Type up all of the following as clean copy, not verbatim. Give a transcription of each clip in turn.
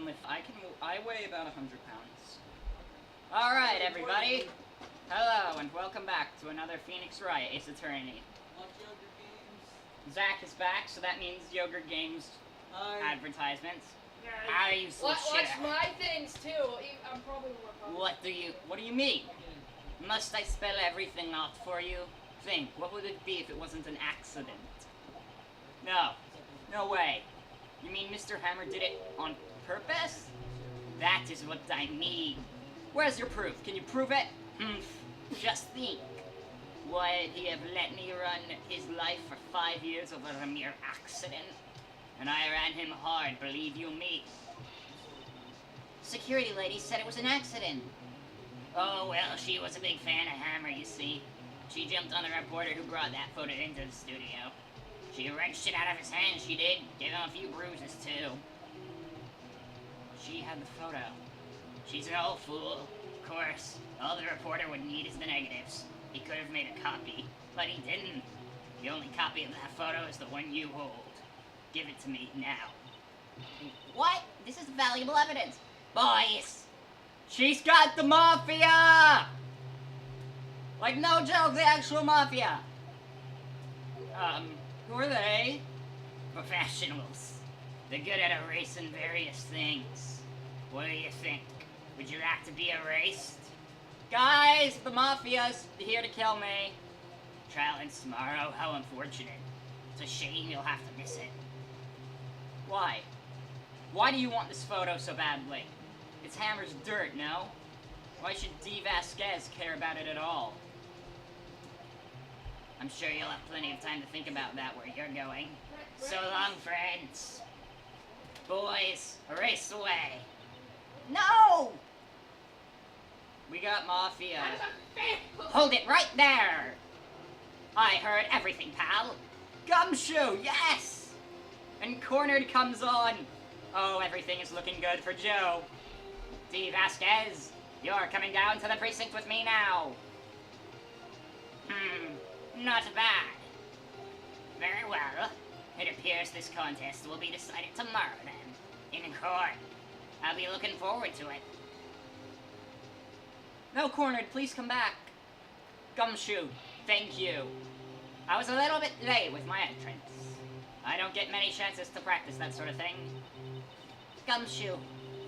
can lift. I weigh about 100 pounds. All right, everybody. Hello, and welcome back to another Phoenix Wright Ace Attorney. Watch Yogurt Games. Zach is back, so that means Yogurt Games advertisements. Yeah, I use watch my things too. I'm probably more popular. What do you mean? Must I spell everything out for you? Think, what would it be if it wasn't an accident? No way. You mean Mr. Hammer did it on purpose? That is what I mean. Where's your proof? Can you prove it? Just think. Would he have let me run his life for 5 years over a mere accident? And I ran him hard, believe you me. Security lady said it was an accident. Oh, well, she was a big fan of Hammer, you see. She jumped on the reporter who brought that photo into the studio. She wrenched it out of his hand, she did. Gave him a few bruises, too. She had the photo. She's an old fool. Of course, all the reporter would need is the negatives. He could have made a copy, but he didn't. The only copy of that photo is the one you hold. Give it to me now. What? This is valuable evidence. Boys! She's got the mafia! Like, no joke, the actual mafia! Who are they? Professionals. They're good at erasing various things. What do you think? Would you like to be erased? Guys, the mafia's here to kill me. Trial ends tomorrow, how unfortunate. It's a shame you'll have to miss it. Why? Why do you want this photo so badly? It's Hammer's dirt, no? Why should D. Vasquez care about it at all? I'm sure you'll have plenty of time to think about that where you're going. So long, friends. Boys, erase away. No! We got mafia. Hold it right there! I heard everything, pal. Gumshoe, yes! And Cornered comes on. Oh, everything is looking good for Joe. D. Vasquez, you're coming down to the precinct with me now. Not bad. Very well. It appears this contest will be decided tomorrow then, in court. I'll be looking forward to it. No, Cornered, please come back. Gumshoe, thank you. I was a little bit late with my entrance. I don't get many chances to practice that sort of thing. Gumshoe,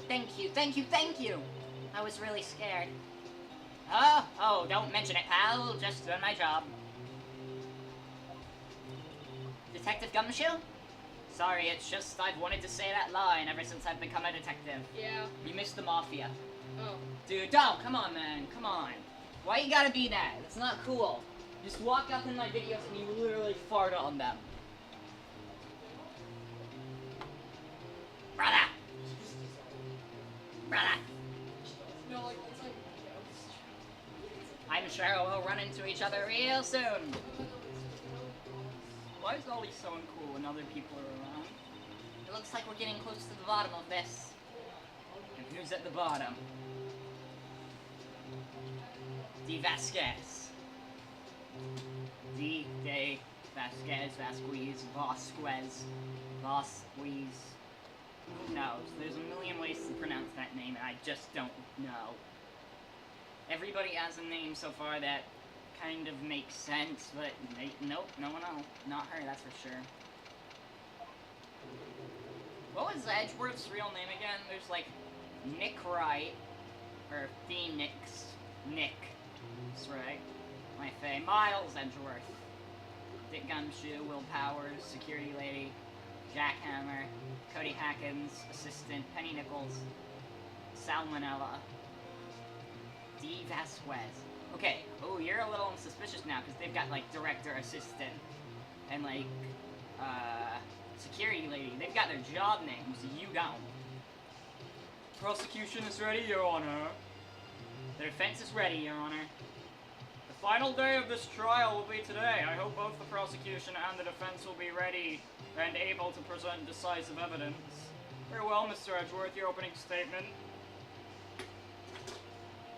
thank you, thank you, thank you. I was really scared. Oh, don't mention it, pal. Just doing my job. Detective Gumshoe? Sorry, it's just I've wanted to say that line ever since I've become a detective. Yeah. You missed the mafia. Oh. Dude, don't. Come on, man. Come on. Why you gotta be that? It's not cool. Just walk up in my videos and you literally fart on them. Brother! Brother! No, like, it's like, I'm sure we'll run into each other real soon. Why is Ollie so uncool when other people are around? It looks like we're getting close to the bottom of this. And who's at the bottom? D. Vasquez. D. De Vasquez, Vasquez, Vasquez, Vasquez. Who knows? There's a million ways to pronounce that name, and I just don't know. Everybody has a name so far that kind of makes sense, but nope, no, not her, that's for sure. What was Edgeworth's real name again? There's like Nick Wright, or Phoenix Nick. That's right. My fae. Miles Edgeworth. Dick Gumshoe, Will Powers, Security Lady, Jack Hammer, Cody Hackins, Assistant, Penny Nichols, Salmonella, D. Vasquez. Okay, oh, you're a little suspicious now, because they've got, like, Director, Assistant, and, like, Security Lady. They've got their job names, you don't. Prosecution is ready, Your Honor. The defense is ready, Your Honor. The final day of this trial will be today. I hope both the prosecution and the defense will be ready and able to present decisive evidence. Very well, Mr. Edgeworth, your opening statement.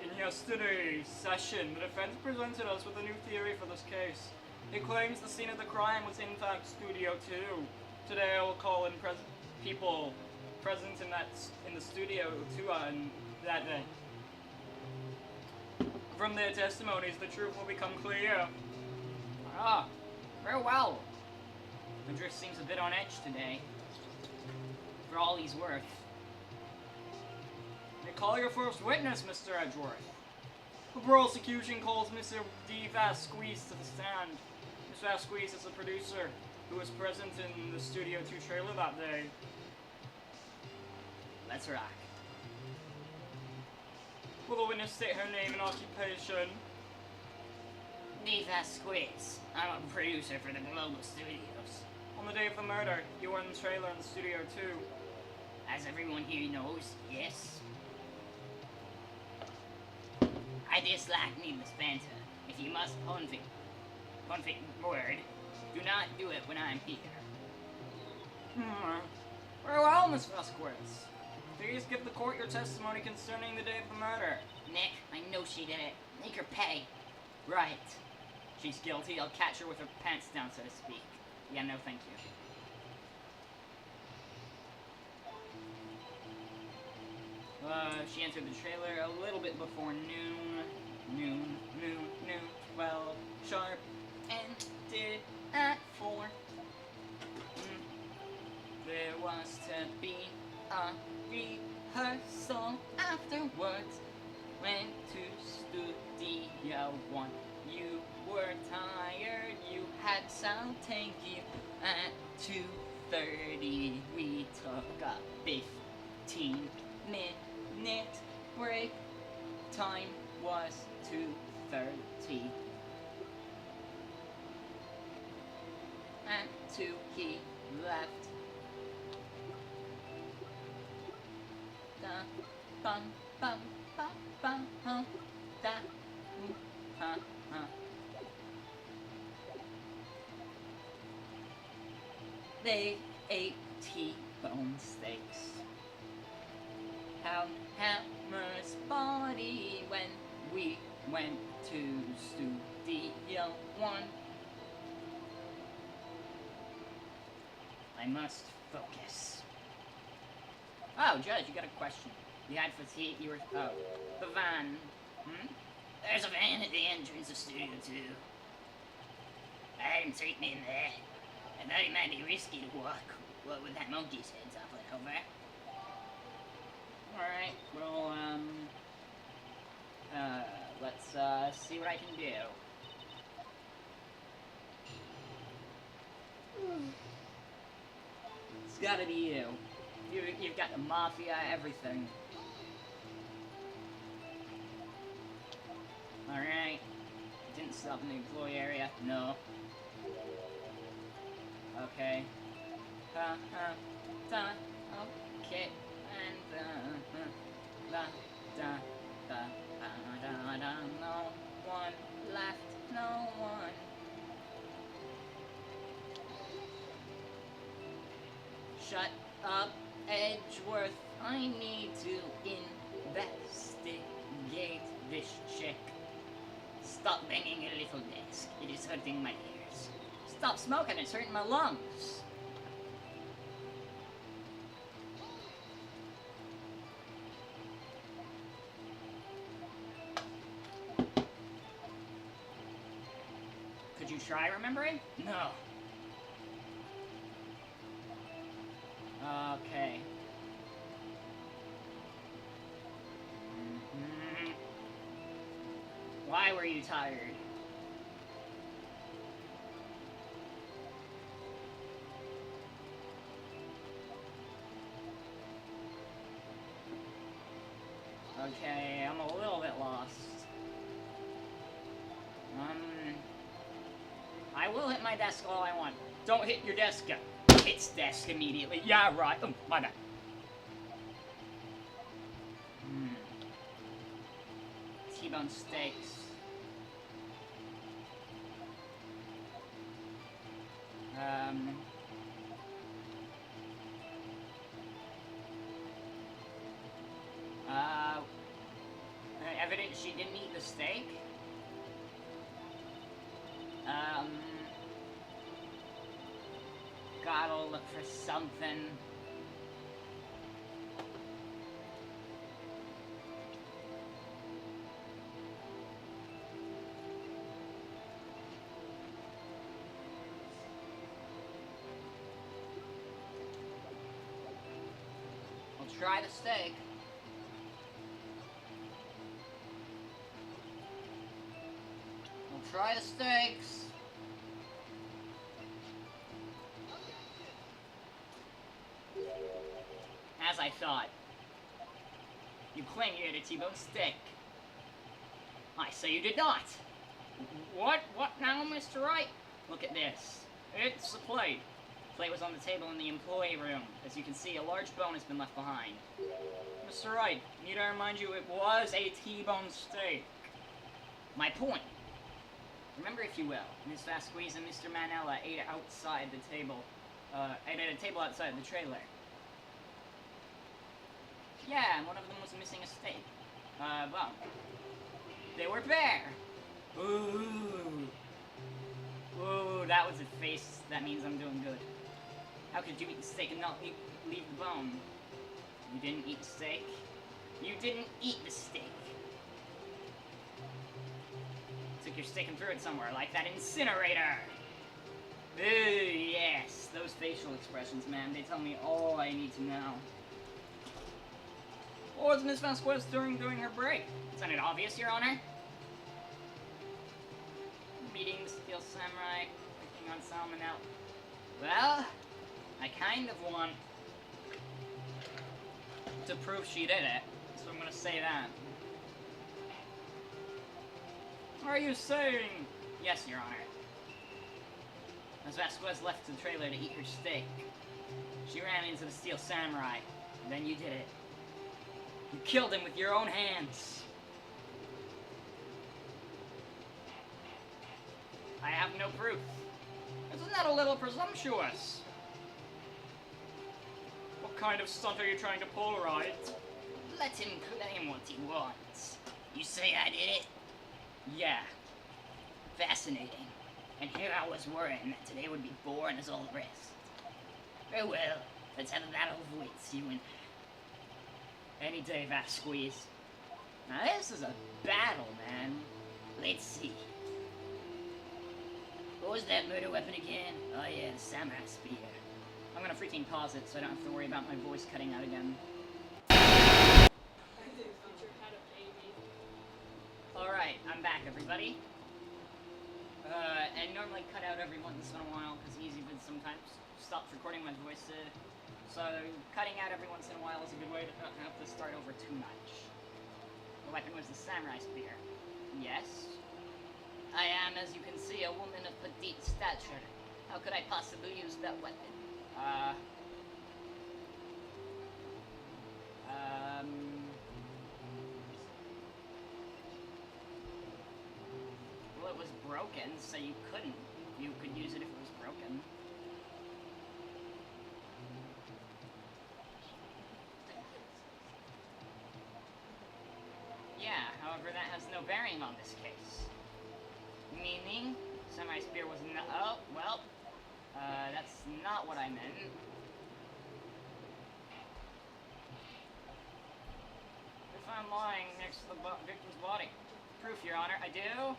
In yesterday's session, the defense presented us with a new theory for this case. It claims the scene of the crime was in fact Studio 2. Today I will call in people present in the studio too that day. From their testimonies, the truth will become clear. Ah, very well. Madrid seems a bit on edge today. For all he's worth. They call your first witness, Mr. Edgeworth. The prosecution calls Mr. D. Vasquez to the stand. Mr. Vasquez is the producer who was present in the Studio 2 trailer that day. Let's rock. Will the witness state her name and occupation? Neva Squids. I'm a producer for the Global Studios. On the day of the murder, you were in the trailer in Studio 2. As everyone here knows, yes. I dislike needless banter. If you must convict word, do not do it when I'm here. Very well, Miss Vasquez. Please give the court your testimony concerning the day of the murder. Nick, I know she did it. Make her pay. Right. She's guilty. I'll catch her with her pants down, so to speak. Yeah, no thank you. She entered the trailer a little bit before noon, 12 sharp, and did at 4. There was to be a rehearsal afterwards. Went to Studio 1. You were tired, you had some take you. At 2:30 we took a 15-minute break. Time was 2:30. At 2 he left. Da bum bum bum bum hum da ha ha. They ate T-bone steaks. Found Hammer's body when we went to Studio 1. I must focus. Oh, Judge, you got a question. You had fatigue, you were... Oh. The van. There's a van at the entrance of Studio 2. I had him take me in there. I thought it might be risky to walk. What with that monkey's head toppling over? Alright, well, let's, see what I can do. It's gotta be you. You've got the mafia, everything. Alright. Didn't stop in the employee area. No. Okay. Okay. And, no one left. No one. Shut up, Edgeworth. I need to investigate this chick. Stop banging your little desk. It is hurting my ears. Stop smoking, it's hurting my lungs. Could you try remembering? No. Okay. Why were you tired? Okay, I'm a little bit lost. I will hit my desk all I want. Don't hit your desk. Hits desk immediately. Yeah, right. Oh, my bad. T-bone steaks. Evidence she didn't eat the steak. Gotta look for something. try the steak. We'll try the steaks. As I thought. You claim you ate a T-bone steak. I say you did not. What? What now, Mr. Wright? Look at this. It's a plate. The plate was on the table in the employee room. As you can see, a large bone has been left behind. Mr. Wright, need I remind you, it was a T-bone steak. My point. Remember, if you will, Ms. Vasquez and Mr. Manella ate outside the table. Ate at a table outside the trailer. Yeah, and one of them was missing a steak. Well, they were bare. Ooh. Ooh, that was a face. That means I'm doing good. How could you eat the steak and not leave the bone? You didn't eat the steak? You didn't eat the steak. Took your steak and threw it somewhere, like that incinerator. Ooh, yes. Those facial expressions, man, they tell me all I need to know. What was Miss Vasquez doing during her break? Isn't it obvious, Your Honor? Meeting the Steel Samurai, working on salmonella. Well, I kind of want to prove she did it, so I'm gonna say that. Are you saying? Yes, Your Honor. As Vasquez left the trailer to eat her steak, she ran into the Steel Samurai, and then you did it. You killed him with your own hands. I have no proof. Isn't that a little presumptuous? What kind of stunt are you trying to pull, Wright? Let him claim what he wants. You say I did it? Yeah. Fascinating. And here I was worrying that today would be boring as all the rest. Very well. Let's have a battle of wits, you and any day, Vasquez. Now this is a battle, man. Let's see. What was that murder weapon again? Oh yeah, the samurai spear. I'm gonna freaking pause it so I don't have to worry about my voice cutting out again. Alright, I'm back, everybody. I normally cut out every once in a while because EasyVid sometimes stops recording my voice. So cutting out every once in a while is a good way to not have to start over too much. The weapon was the samurai spear. Yes. I am, as you can see, a woman of petite stature. How could I possibly use that weapon? Well, it was broken, so you couldn't. You could use it if it was broken. Yeah, however, that has no bearing on this case. Meaning, samurai spear was not. Oh, well, that's not what I meant. If I'm lying next to the victim's body. Proof, Your Honor. I do.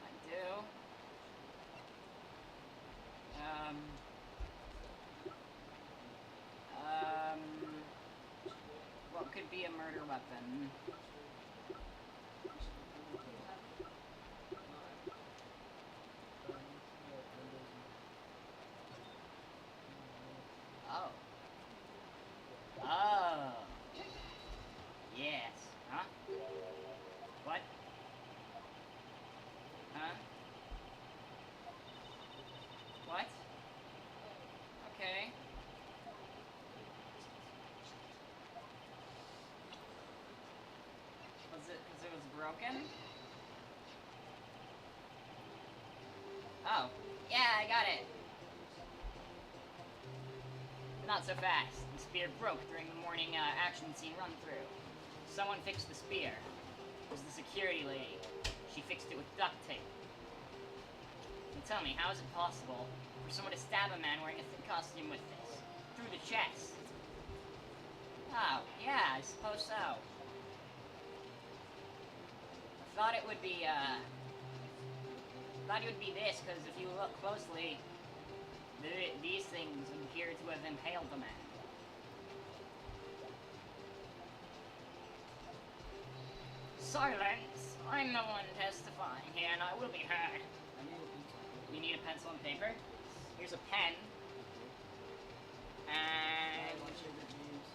I do. What could be a murder weapon? Oh. Oh. Yes. Huh? What? Huh? What? Okay. Was it because it was broken? Oh. Yeah, I got it. Not so fast. The spear broke during the morning action scene run-through. Someone fixed the spear. It was the security lady. She fixed it with duct tape. And tell me, how is it possible for someone to stab a man wearing a thick costume with this? Through the chest. Oh, yeah, I suppose so. I thought it would be, this, because if you look closely, these things appear to have impaled the man. Silence! I'm the one testifying here, and I will be heard. I need a pencil. You need a pencil and paper? Here's a pen. I And... watch Hunger Games.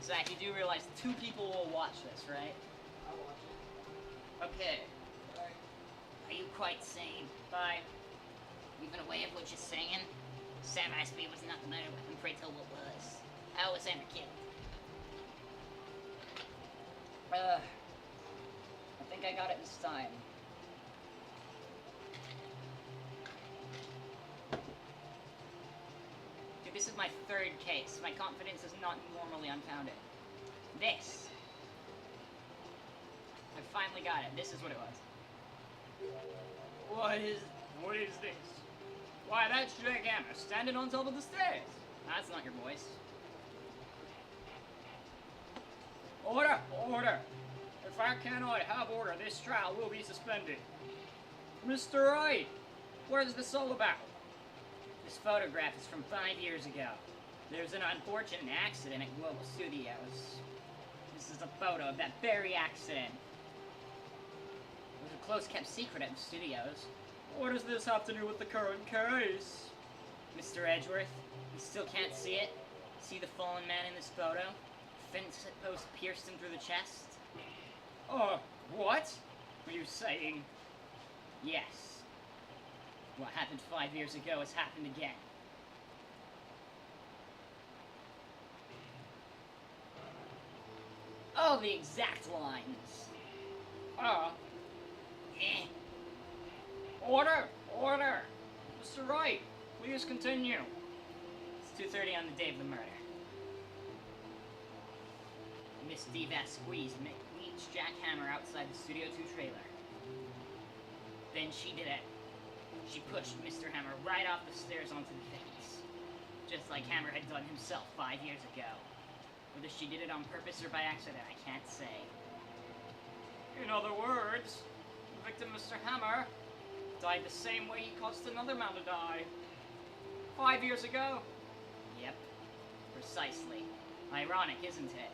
Zach, you do realize 2 people will watch this, right? I watch it. Okay. Alright. Are you quite sane? Bye. Even aware of what you're saying? Sam Ashby was not the murder weapon, pray tell what was. How was Amber killed? I think I got it this time. Dude, this is my 3rd case. My confidence is not normally unfounded. This. I finally got it. This is what it was. What is this? Why, that's Jack Hammer standing on top of the stairs. That's not your voice. Order! Order! If I cannot have order, this trial will be suspended. Mr. Wright, what is this all about? This photograph is from 5 years ago. There was an unfortunate accident at Global Studios. This is a photo of that very accident. It was a close-kept secret at the studios. What does this have to do with the current case? Mr. Edgeworth, you still can't see it? See the fallen man in this photo? Fence post pierced him through the chest? What? Are you saying? Yes. What happened 5 years ago has happened again. Oh, the exact lines. Eh. Order! Order! Mr. Wright, please continue. It's 2:30 on the day of the murder. Miss Divas squeezed meets Jack Hammer outside the Studio 2 trailer. Then she did it. She pushed Mr. Hammer right off the stairs onto the fence. Just like Hammer had done himself 5 years ago. Whether she did it on purpose or by accident, I can't say. In other words, the victim, Mr. Hammer, died the same way he caused another man to die. 5 years ago. Yep. Precisely. Ironic, isn't it?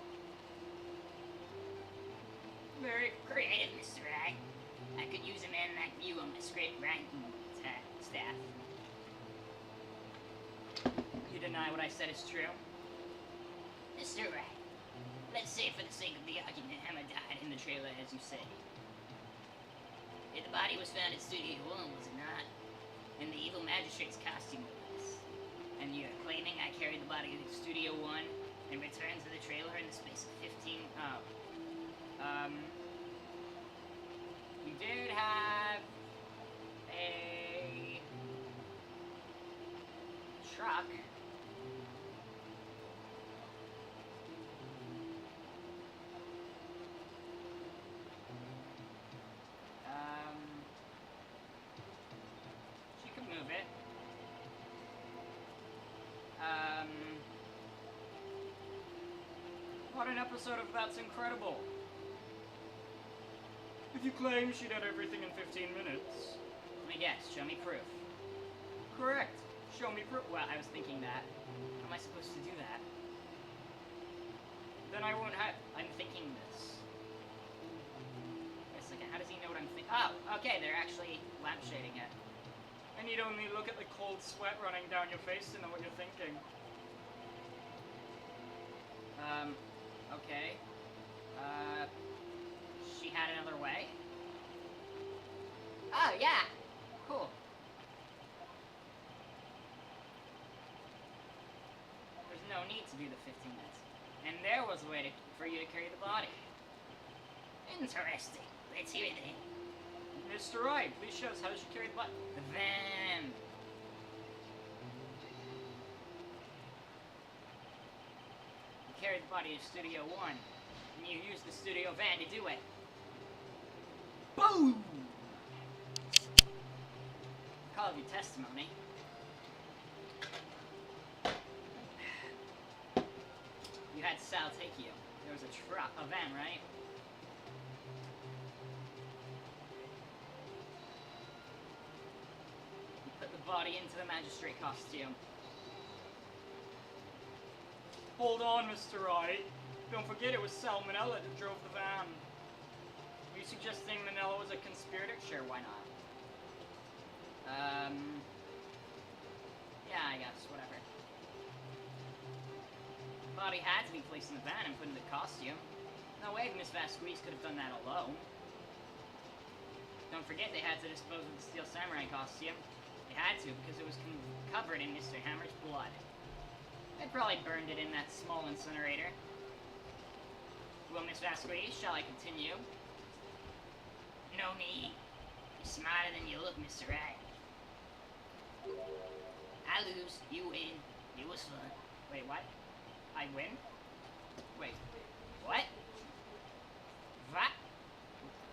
Very creative, Mr. Wright. I could use a man like you on my script writing staff. You deny what I said is true? Mr. Wright, let's say for the sake of the argument Hammer died in the trailer as you say. If the body was found at Studio 1, was it not? In the evil magistrate's costume was. And you're claiming I carried the body to Studio 1 and returned to the trailer in the space of 15... You did have a truck. She could move it. What an episode of That's Incredible. If you claim she did everything in 15 minutes. Let me guess, show me proof. Correct. Show me proof. Well, I was thinking that. How am I supposed to do that? Then I won't have... I'm thinking this. Wait a second, how does he know what I'm thinking? Oh, okay, they're actually lampshading it. I need only look at the cold sweat running down your face to know what you're thinking. Okay. She had another way? Oh, yeah! Cool. There's no need to do the 15 minutes. And there was a way for you to carry the body. Interesting. Let's hear it then. Mr. Wright, please show us how she carried the body. The van. You carried the body to Studio 1, and you used the studio van to do it. Boom! Call of your testimony. You had Sal take you. There was a van, right? You put the body into the magistrate costume. Hold on, Mr. Wright. Don't forget it was Salmonella that drove the van. Are you suggesting Manila was a conspirator? Sure, why not? Yeah, I guess, whatever. Body had to be placed in the van and put in the costume. No way Miss Vasquez could have done that alone. Don't forget they had to dispose of the Steel Samurai costume. They had to because it was covered in Mr. Hammer's blood. They probably burned it in that small incinerator. Well, Miss Vasquez, shall I continue? No need. You're smarter than you look, Mr. Wright. I lose, you win. It was fun. Wait, what? I win? Wait, What? what?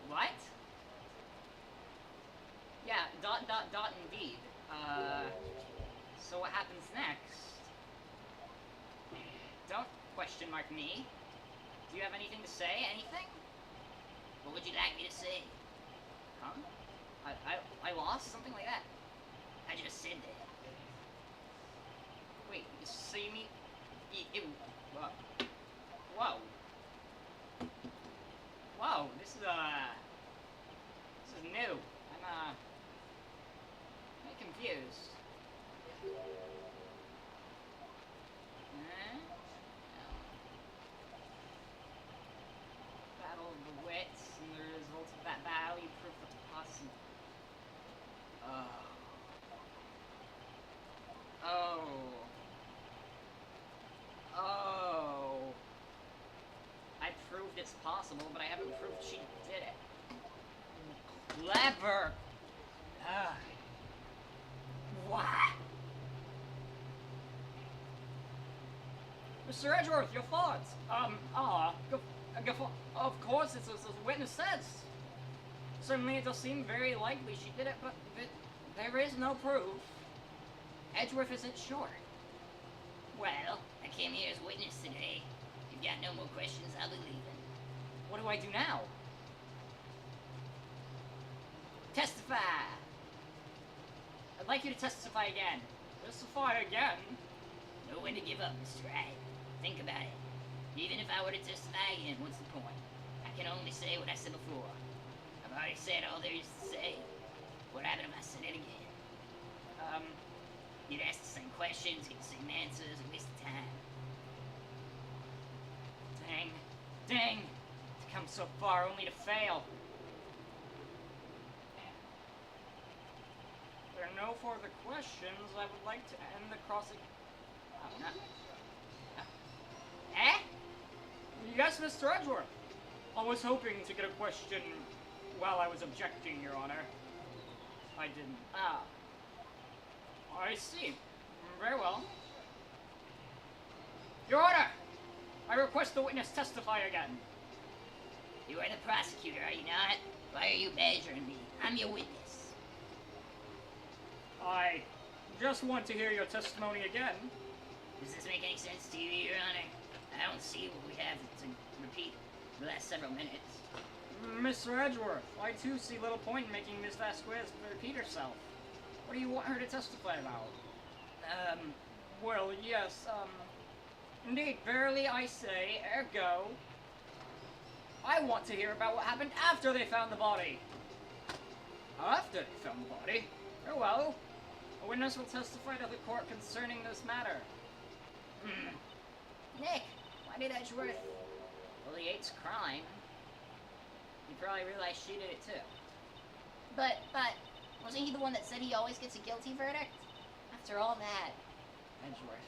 What? Yeah, dot indeed. So what happens next? Don't question mark me. Do you have anything to say? Anything? What would you like me to say? Huh? I lost? Something like that. I just said that. Wait, so you mean... Whoa. Whoa. Whoa, this is new. I'm confused. Battle of the Wits, and the results of that battle, you prove the possible. Oh. I proved it's possible, but I haven't proved she did it. Clever. What? Mr. Edgeworth, your thoughts? Of course, it's as the witness says. Certainly, it does seem very likely she did it, but there is no proof. Edgeworth isn't sure. Well, I came here as witness today. If you've got no more questions, I'll be leaving. What do I do now? Testify! I'd like you to testify again. Testify again? Know when to give up, Mr. Wright. Think about it. Even if I were to testify again, what's the point? I can only say what I said before. I've already said all there is to say. What happened if I said it again? You'd ask the same questions, get the same answers, a waste of time. Dang. To come so far only to fail. If there are no further questions, I would like to end the crossing. Oh, no. Eh? Yes, Mr. Edgeworth. I was hoping to get a question while I was objecting, Your Honor. I didn't. Ah. I see. Very well. Your Honor! I request the witness testify again. You are the prosecutor, are you not? Why are you badgering me? I'm your witness. I just want to hear your testimony again. Does this make any sense to you, Your Honor? I don't see what we have to repeat the last several minutes. Mr. Edgeworth, I too see little point in making Miss Vasquez repeat herself. What do you want her to testify about? Well, yes, indeed, verily I say, ergo, I want to hear about what happened after they found the body. After they found the body? Very well. A witness will testify to the court concerning this matter. Nick, why did Edgeworth? Well, he hates crime. You probably realized she did it too. But, wasn't he the one that said he always gets a guilty verdict? After all that. Edgeworth.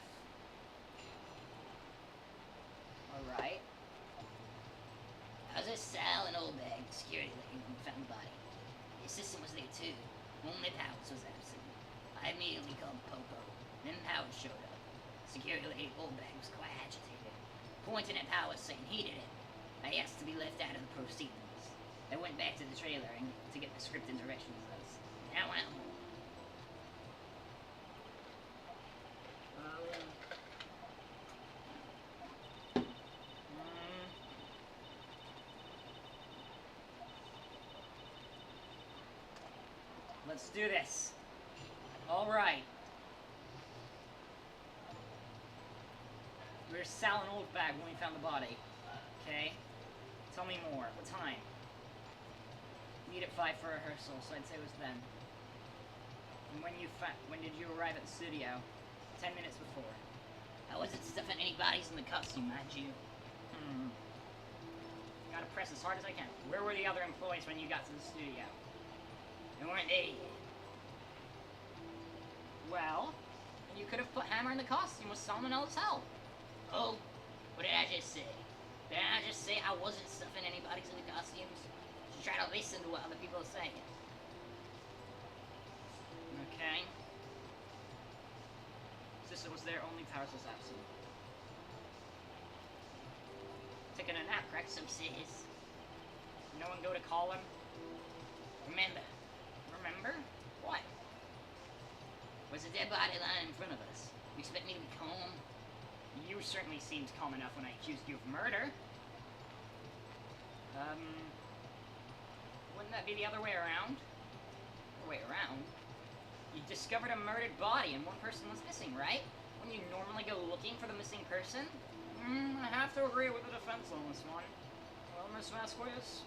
Alright. I was at Sal and Old Bag, security lady, when we found the body. The assistant was there too. Only Powers was absent. I immediately called Popo. Then Powers showed up. Security lady Old Bag was quite agitated, pointing at Powers saying he did it. I asked to be left out of the proceedings. I went back to the trailer to get the script and directions notes. And I went home. Let's do this. Alright. Where's Sal and Old Bag when we found the body? Okay. Tell me more. What time? Meet at 5 for rehearsal, so I'd say it was then. And when did you arrive at the studio? 10 minutes before. I wasn't stuffing any bodies in the costume, mind you. Gotta press as hard as I can. Where were the other employees when you got to the studio? They weren't there yet. Well, you could have put Hammer in the costume with someone else help. Oh, what did I just say? Did I just say I wasn't stuffing any bodies in the costumes? Just try to listen to what other people are saying. Okay. Sister was there, only Powers was absent. Taking a nap, correct? So says. No one go to call him? Remember, What? was a dead body lying in front of us. You expect me to be calm? You certainly seemed calm enough when I accused you of murder. Wouldn't that be the other way around? You discovered a murdered body and one person was missing, right? When you normally go looking for the missing person? I have to agree with the defense on this one. Well, Miss Vasquez?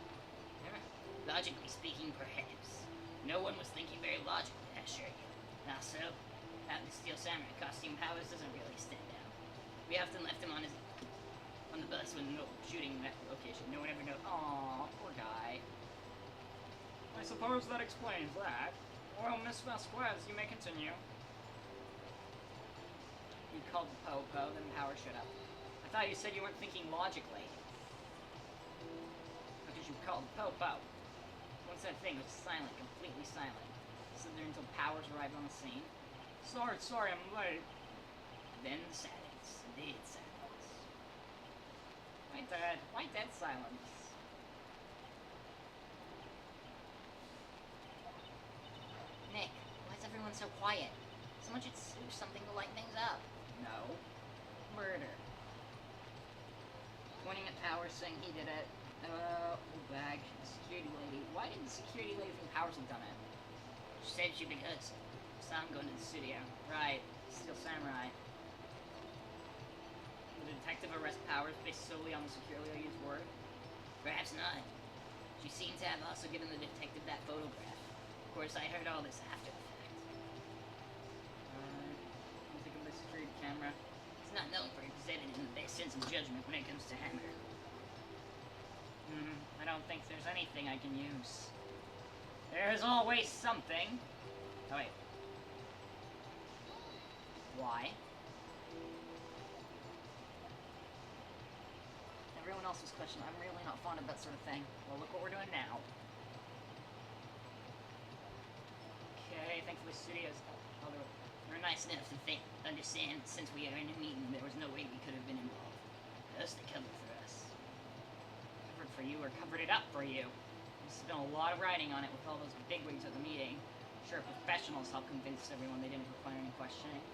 Logically speaking, perhaps. No one was thinking very logically, I assure you. Now so, having the Steel Samurai costume Powers doesn't really stand out. We often left him on the bus when shooting that location. No one ever knows. Aw, poor guy. I suppose that explains that. Well, Miss Vasquez, you may continue. You called the Popo, then Power shut up. I thought you said you weren't thinking logically. Because you called the Popo. Once that thing was silent, completely silent. Stood there until Powers arrived on the scene. Sorry, I'm late. Then the silence. Dead silence. Why dead silence? Nick, why is everyone so quiet? Someone should do something to lighten things up. No. Murder. Pointing at Powers, saying he did it. Old bag. Security lady. Why didn't the security lady think Powers had done it? She said she because saw him going to the studio. Right. Steel Samurai. The detective arrest Powers based solely on the security lady's word? Perhaps not. She seemed to have also given the detective that photograph. Of course, I heard all this after the fact. You think of the security camera? It's not known for exhibiting the best sense of judgment when it comes to Hammer. I don't think there's anything I can use. There's always something. Oh, wait. Why? Everyone else was questioning. I'm really not fond of that sort of thing. Well, look what we're doing now. Okay, thankfully studios. We're nice enough to understand since we are in a meeting, there was no way we could have been involved. Thus, they covered for us. Covered for you or covered it up for you? There's been a lot of writing on it with all those bigwigs at the meeting. Sure, professionals helped convince everyone they didn't require any questioning.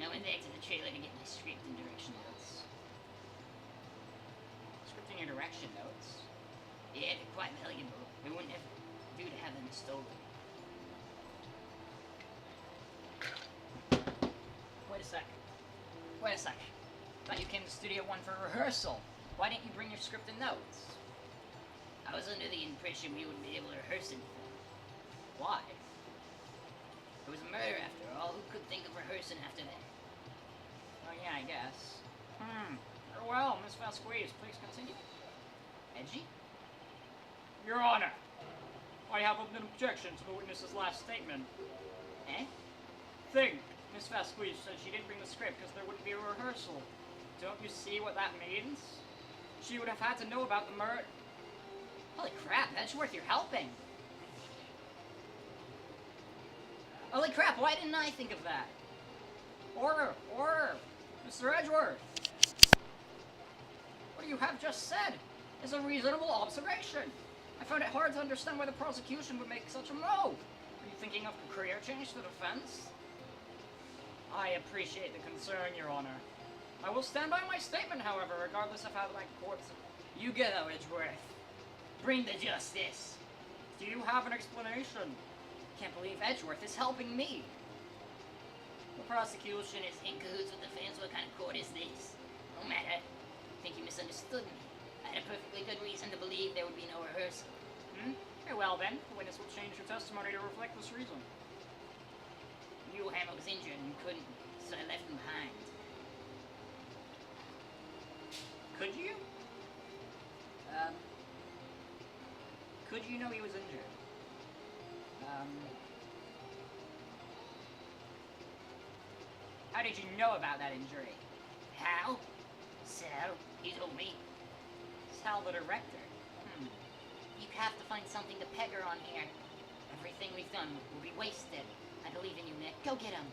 Now I went back to the trailer to get my script and direction notes. Script and your direction notes? Yeah, they're quite valuable. It wouldn't ever do to have them stolen. Wait a sec. Thought you came to Studio One for rehearsal. Why didn't you bring your script and notes? I was under the impression we wouldn't be able to rehearse anything. Why? It was a murder after all. Who could think of rehearsing after that? Oh yeah, I guess. Well, Miss Vasquez, please continue. Edgy? Your Honor, I have an objection to the witness's last statement. Eh? Thing. Miss Vasquez said she didn't bring the script because there wouldn't be a rehearsal. Don't you see what that means? She would have had to know about the murder. Holy crap, that's worth your helping. Holy crap, why didn't I think of that? Order! Mr. Edgeworth! What you have just said is a reasonable observation. I found it hard to understand why the prosecution would make such a move. Are you thinking of a career change to defense? I appreciate the concern, Your Honor. I will stand by my statement, however, regardless of how the courts... You go, Edgeworth. Bring the justice. Do you have an explanation? Can't believe Edgeworth is helping me. The prosecution is in cahoots with the fans. What kind of court is this? No matter. think you misunderstood me. I had a perfectly good reason to believe there would be no rehearsal. Very well then, the witness will change your testimony to reflect this reason. Knew Hammer was injured and couldn't, so I left him behind. Could you? Could you know he was injured? How did you know about that injury? How? So, he told me. Sal, the director. You have to find something to peg her on here. Everything we've done will be wasted. I believe in you, Nick. Go get him.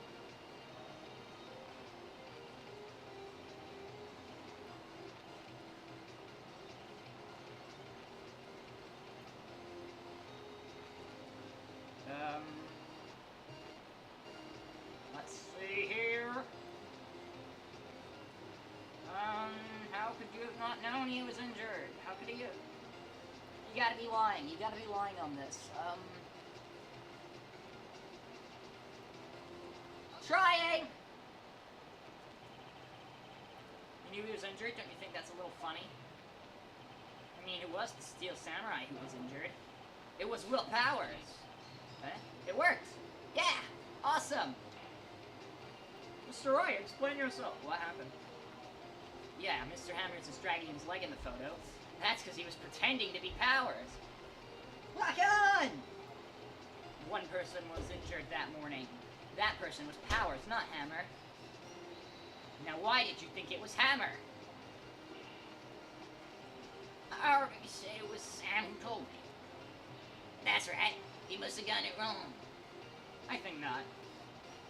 Let's see here. How could you have not known he was injured? How could he have? You gotta be lying. You gotta be lying on this. Trying! You knew he was injured? Don't you think that's a little funny? I mean, it was the Steel Samurai who was injured. It was Will Powers. Huh? It worked. Yeah! Awesome! Mr. Wright, explain yourself. What happened? Yeah, Mr. Hammers is dragging his leg in the photo. That's because he was pretending to be Powers. Lock on! One person was injured that morning. That person was Powers, not Hammer. Now why did you think it was Hammer? I already said it was Sam who told me. That's right. He must have gotten it wrong. I think not.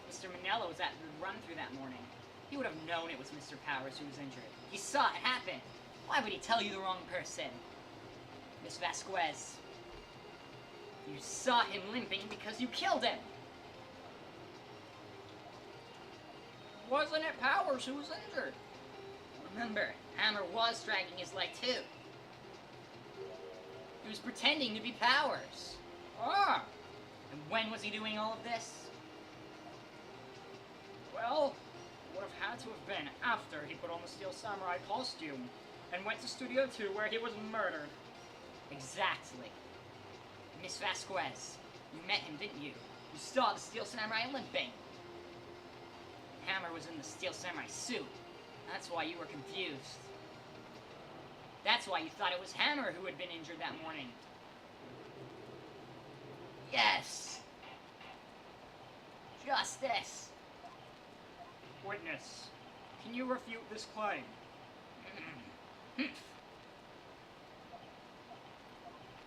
Mr. Manello was at the run-through that morning. He would have known it was Mr. Powers who was injured. He saw it happen. Why would he tell you the wrong person? Miss Vasquez, you saw him limping because you killed him. Wasn't it Powers who was injured? Remember, Hammer was dragging his leg too. He was pretending to be Powers. Ah! And when was he doing all of this? Well, it would have had to have been after he put on the Steel Samurai costume and went to Studio 2 where he was murdered. Exactly. Miss Vasquez, you met him, didn't you? You saw the Steel Samurai limping. Hammer was in the Steel Samurai suit. That's why you were confused. That's why you thought it was Hammer who had been injured that morning. Yes. Justice. Witness, can you refute this claim?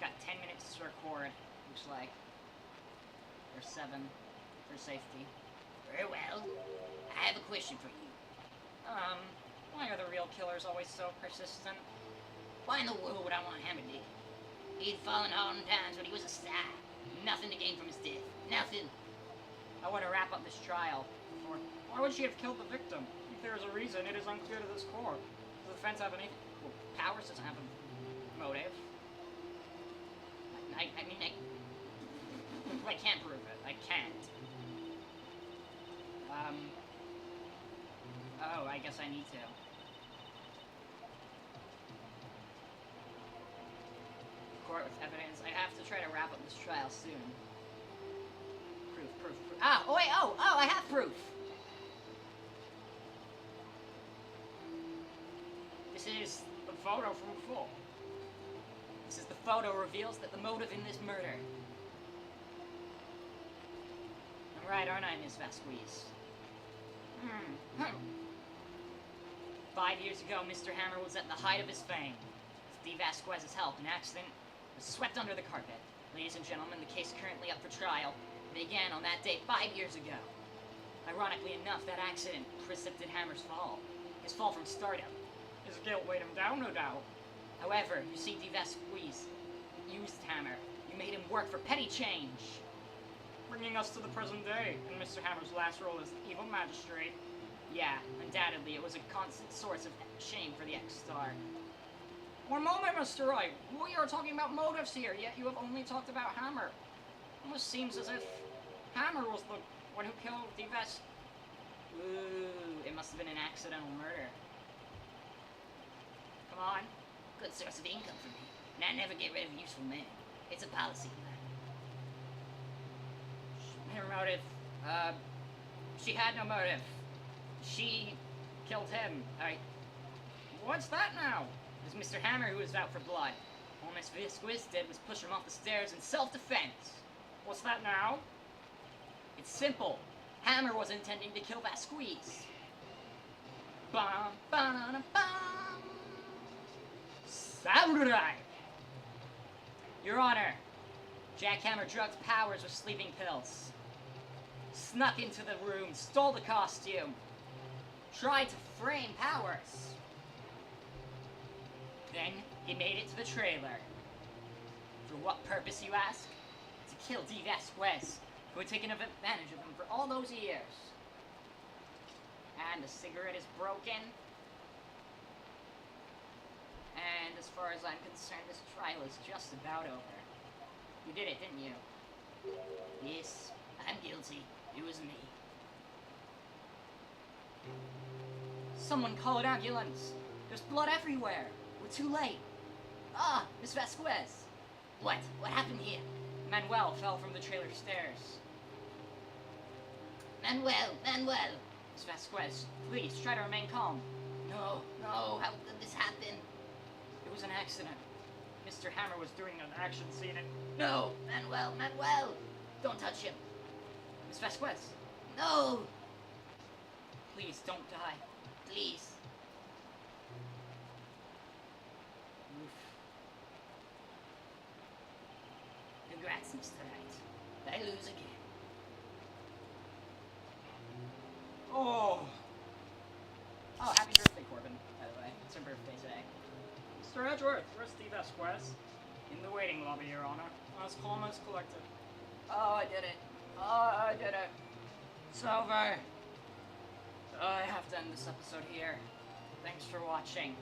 Got 10 minutes to record, looks like. Or 7, for safety. Very well. I have a question for you. Why are the real killers always so persistent? Why in the world would I want Hammer dead? He'd fallen hard in times when he was a star. Nothing to gain from his death. Nothing. I want to wrap up this trial. Before. Why would she have killed the victim? If there is a reason, it is unclear to this court. Does the defense have any... Well, Powers doesn't have a motive. I mean, I can't prove it. I can't. Oh, I guess I need to. Court with evidence. I have to try to wrap up this trial soon. Proof. Ah, oh wait, oh, I have proof! This is The photo from before. This is the photo reveals that the motive in this murder. I'm right, aren't I, Miss Vasquez? 5 years ago, Mr. Hammer was at the height of his fame. With D. Vasquez's help, an accident was swept under the carpet. Ladies and gentlemen, the case currently up for trial began on that date 5 years ago. Ironically enough, that accident precipitated Hammer's fall. His fall from stardom. His guilt weighed him down, no doubt. However, you see, D. Vasquez used Hammer. You made him work for petty change. Bringing us to the present day, and Mr. Hammer's last role as the evil magistrate. Yeah, undoubtedly, it was a constant source of shame for the ex-star. One moment, Mr. Wright. We are talking about motives here, yet you have only talked about Hammer. Almost seems as if Hammer was the one who killed the Vas... Ooh, it must have been an accidental murder. Come on. Good source of income for me. And I never get rid of useful men. It's a policy. Her motive, she had no motive. She killed him. What's that now? It was Mr. Hammer who was out for blood. All Miss Vasquez did was push him off the stairs in self-defense. What's that now? It's simple. Hammer was intending to kill Vasquez. Bum, bum, bum. Samurai! Your Honor, Jack Hammer drugged Powers with sleeping pills. Snuck into the room, stole the costume. Tried to frame Powers. Then he made it to the trailer. For what purpose, you ask? To kill D. Vasquez, who had taken advantage of him for all those years. And the cigarette is broken. And as far as I'm concerned, this trial is just about over. You did it, didn't you? Yes, I'm guilty. It was me. Someone call an ambulance. There's blood everywhere. We're too late. Ah, Miss Vasquez. What? What happened here? Manuel fell from the trailer stairs. Manuel. Miss Vasquez, please try to remain calm. No, how could this happen? It was an accident. Mr. Hammer was doing an action scene and... No, Manuel. Don't touch him. Miss Vasquez, No, please don't die. please. Oof. Congrats, Mr. Wright. I lose again. Oh, happy birthday, Corbin, by the way. It's her birthday today. Mr. Edgeworth, where's Steve Vasquez? In the waiting lobby, Your Honor. As calm as collected. Oh, I did it. It's over. I have to end this episode here. Thanks for watching.